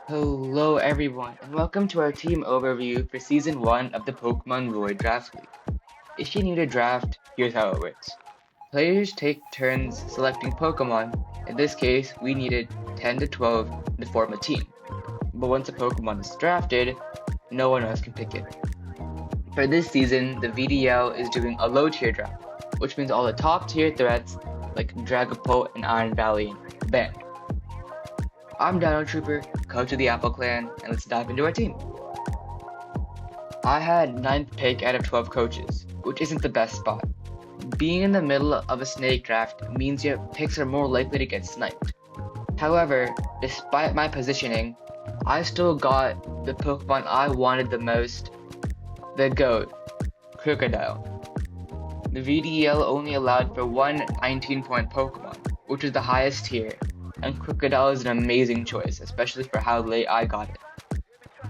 Hello everyone, and welcome to our team overview for Season 1 of the Pokemon Lure Draft League. If you need a draft, here's how it works. Players take turns selecting Pokemon. In this case, we needed 10 to 12 to form a team. But once a Pokemon is drafted, no one else can pick it. For this season, the VDL is doing a low tier draft, which means all the top tier threats like Dragapult and Iron Valley banned. I'm DinoTrooper, coach of the Apple Clan, and let's dive into our team. I had 9th pick out of 12 coaches, which isn't the best spot. Being in the middle of a snake draft means your picks are more likely to get sniped. However, despite my positioning, I still got the Pokemon I wanted the most, the GOAT, Crocodile. The VDL only allowed for one 19-point Pokemon, which is the highest tier, and Crocodile is an amazing choice, especially for how late I got it.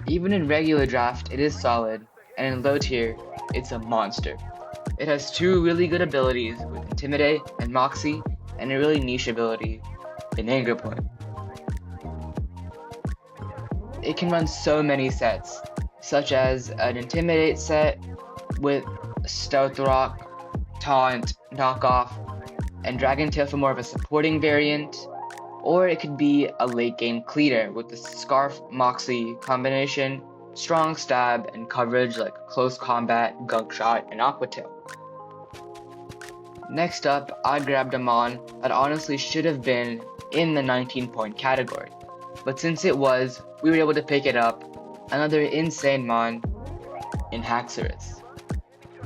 Even in regular draft, it is solid, and in low tier, it's a monster. It has two really good abilities with Intimidate and Moxie, and a really niche ability in Anger Point. It can run so many sets, such as an Intimidate set with Stealth Rock, Taunt, Knockoff, and Dragon Tail for more of a supporting variant, or it could be a late game cleaner with the Scarf Moxie combination, strong stab, and coverage like Close Combat, Gunk Shot, and Aqua Tail. Next up, I grabbed a Mon that honestly should have been in the 19-point category, but since it was, we were able to pick it up, another insane Mon in Haxorus.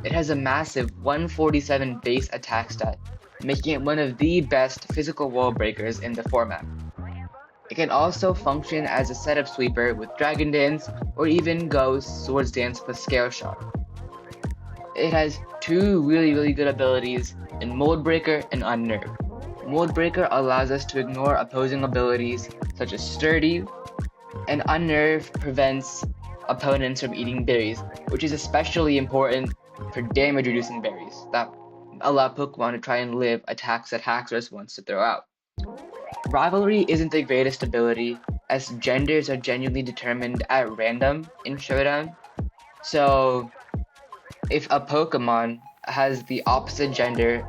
It has a massive 147 base attack stat, making it one of the best physical wall breakers in the format. It can also function as a setup sweeper with Dragon Dance or even go Swords Dance plus Scale Shot. It has two really good abilities in Mold Breaker and Unnerve. Mold Breaker allows us to ignore opposing abilities such as Sturdy, and Unnerve prevents opponents from eating berries, which is especially important for damage reducing berries that allow Pokemon to try and live attacks that Haxorus wants to throw out. Rivalry isn't the greatest ability, as genders are genuinely determined at random in Showdown. So, if a Pokemon has the opposite gender,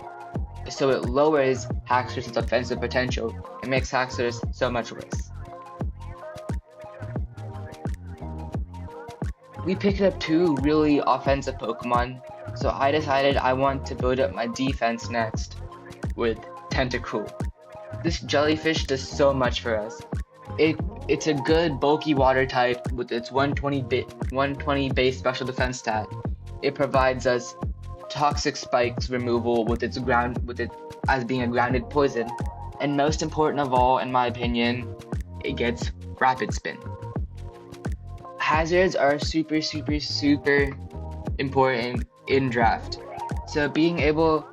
so it lowers Haxorus' offensive potential, it makes Haxorus so much worse. We picked up two really offensive Pokemon, so I decided I want to build up my defense next with Tentacruel. This jellyfish does so much for us. It's a good bulky water type with its 120 base special defense stat. It provides us toxic spikes removal with it as being a grounded poison, and most important of all, in my opinion, it gets rapid spin. Hazards are super important in draft. So being able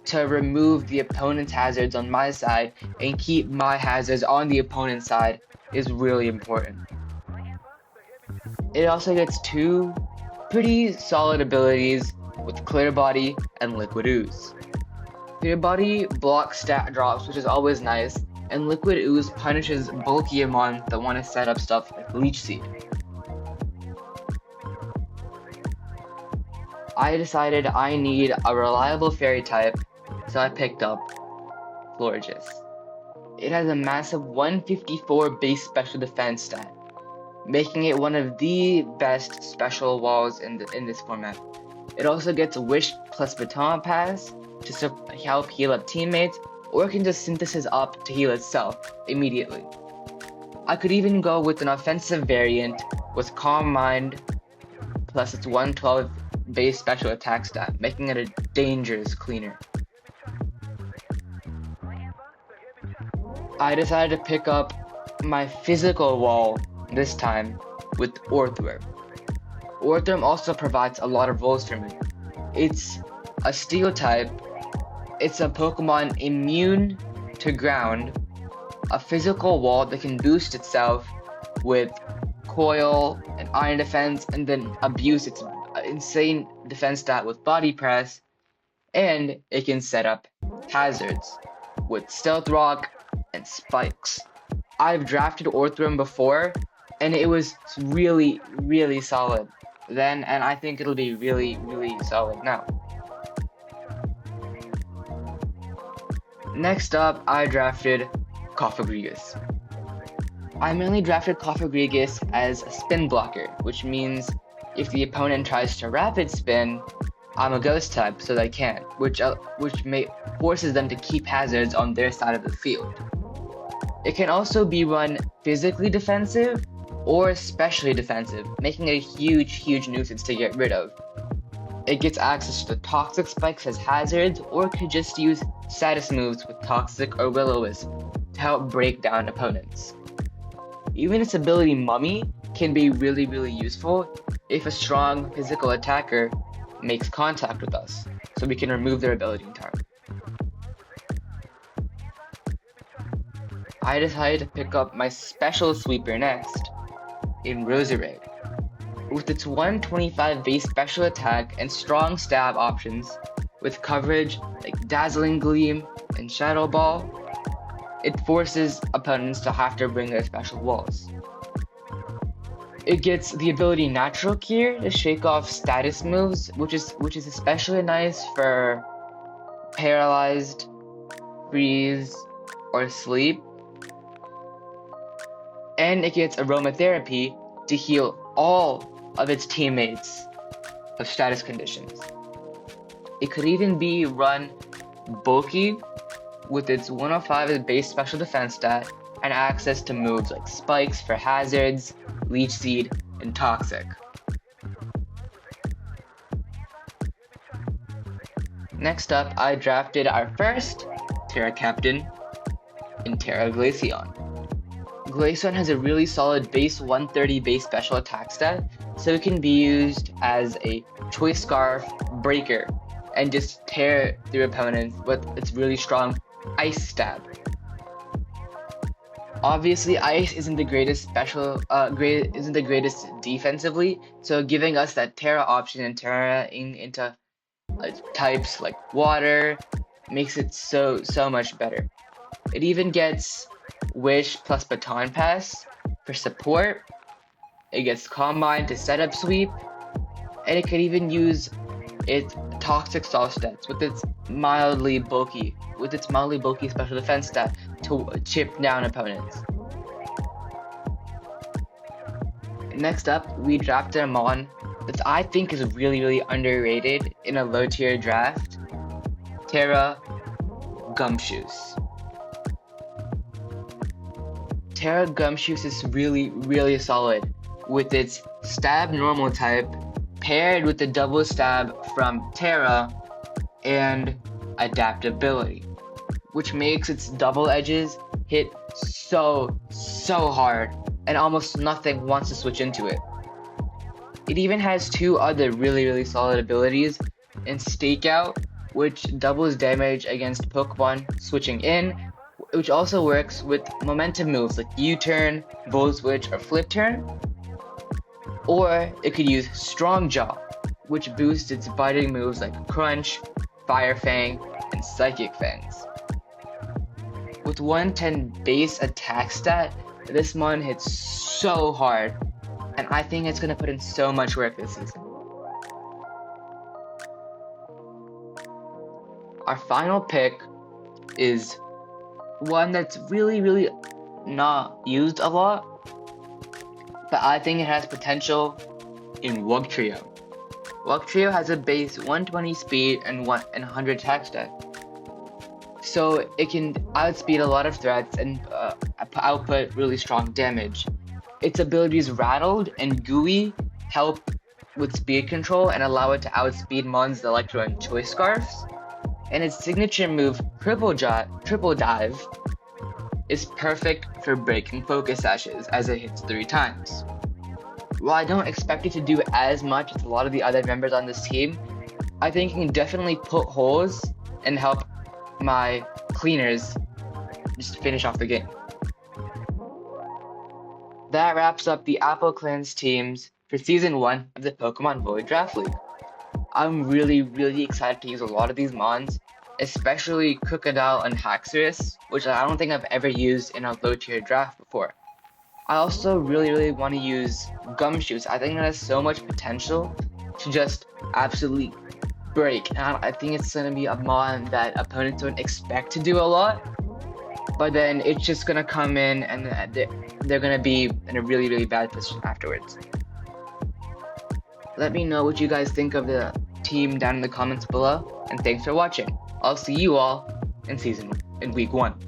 to remove the opponent's hazards on my side and keep my hazards on the opponent's side is really important. It also gets two pretty solid abilities with Clear Body and Liquid Ooze. Clear Body blocks stat drops, which is always nice, and Liquid Ooze punishes bulky Mon that want to set up stuff like Leech Seed. I decided I need a reliable fairy type, so I picked up Florges. It has a massive 154 base special defense stat, making it one of the best special walls in this format. It also gets Wish plus Baton Pass to help heal up teammates, or it can just synthesis up to heal itself immediately. I could even go with an offensive variant with Calm Mind plus its 112 base special attack stat, making it a dangerous cleaner. I decided to pick up my physical wall this time with Orthworm. Orthworm also provides a lot of roles for me. It's a steel type, it's a Pokemon immune to ground, a physical wall that can boost itself with Coil and Iron Defense, and then abuse its insane defense stat with Body Press, and it can set up hazards with Stealth Rock and Spikes. I've drafted Orthworm before, and it was really, really solid then, and I think it'll be really, really solid now. Next up, I drafted Kofagrigus. I mainly drafted Kofagrigus as a spin blocker, which means if the opponent tries to rapid spin, I'm a ghost type, so they can't, which forces them to keep hazards on their side of the field. It can also be run physically defensive or specially defensive, making it a huge nuisance to get rid of. It gets access to toxic spikes as hazards, or could just use status moves with toxic or will-o-wisp to help break down opponents. Even its ability Mummy can be really useful if a strong physical attacker makes contact with us, so we can remove their ability entirely. I decided to pick up my special sweeper next, in Roserade. With its 125 base special attack and strong stab options, with coverage like Dazzling Gleam and Shadow Ball, it forces opponents to have to bring their special walls. It gets the ability Natural Cure to shake off status moves, which is especially nice for Paralyzed, Freeze, or Sleep. And it gets Aromatherapy to heal all of its teammates of status conditions. It could even be run bulky with its 105 base special defense stat and access to moves like Spikes for hazards, Leech Seed, and Toxic. Next up, I drafted our first Terra Captain in Terra Glaceon. Glaceon has a really solid base 130 base special attack stat, so it can be used as a Choice Scarf breaker and just tear through opponents with its really strong Ice Stab. Obviously, Ice isn't the greatest defensively, so giving us that Terra option and terraing into types like Water makes it so much better. It even gets Wish plus Baton Pass for support. It gets Combine to set up sweep, and it could even use its Toxic Stall stats with its mildly bulky special defense stat to chip down opponents. Next up, we drafted a mon that I think is really underrated in a low tier draft, Terra Gumshoes. Terra Gumshoes is really solid with its stab normal type paired with the double stab from Terra and adaptability, which makes its double edges hit so hard and almost nothing wants to switch into it. It even has two other really solid abilities in Stakeout, which doubles damage against Pokemon switching in, which also works with momentum moves like U-turn, Volt Switch, or Flip Turn. Or it could use Strong Jaw, which boosts its biting moves like Crunch, Fire Fang, and Psychic Fangs. With 110 base attack stat, this mon hits so hard, and I think it's going to put in so much work this season. Our final pick is one that's really not used a lot, but I think it has potential in Wugtrio. Wugtrio has a base 120 speed and 100 attack stat, so it can outspeed a lot of threats and output really strong damage. Its abilities Rattled and Gooey help with speed control and allow it to outspeed mons that like to run Choice Scarfs. And its signature move, Triple Dive, is perfect for breaking Focus Sashes as it hits 3 times. While I don't expect it to do as much as a lot of the other members on this team, I think it can definitely put holes and help my cleaners just finish off the game. That wraps up the Apple Clans teams for Season 1 of the Pokemon Void Draft League. I'm really excited to use a lot of these mons, especially Crocodile and Haxorus, which I don't think I've ever used in a low tier draft before. I also really want to use Gumshoes. I think it has so much potential to just absolutely break. And I think it's going to be a mon that opponents don't expect to do a lot, but then it's just going to come in and they're going to be in a really bad position afterwards. Let me know what you guys think of the team down in the comments below, and thanks for watching. I'll see you all in week 1.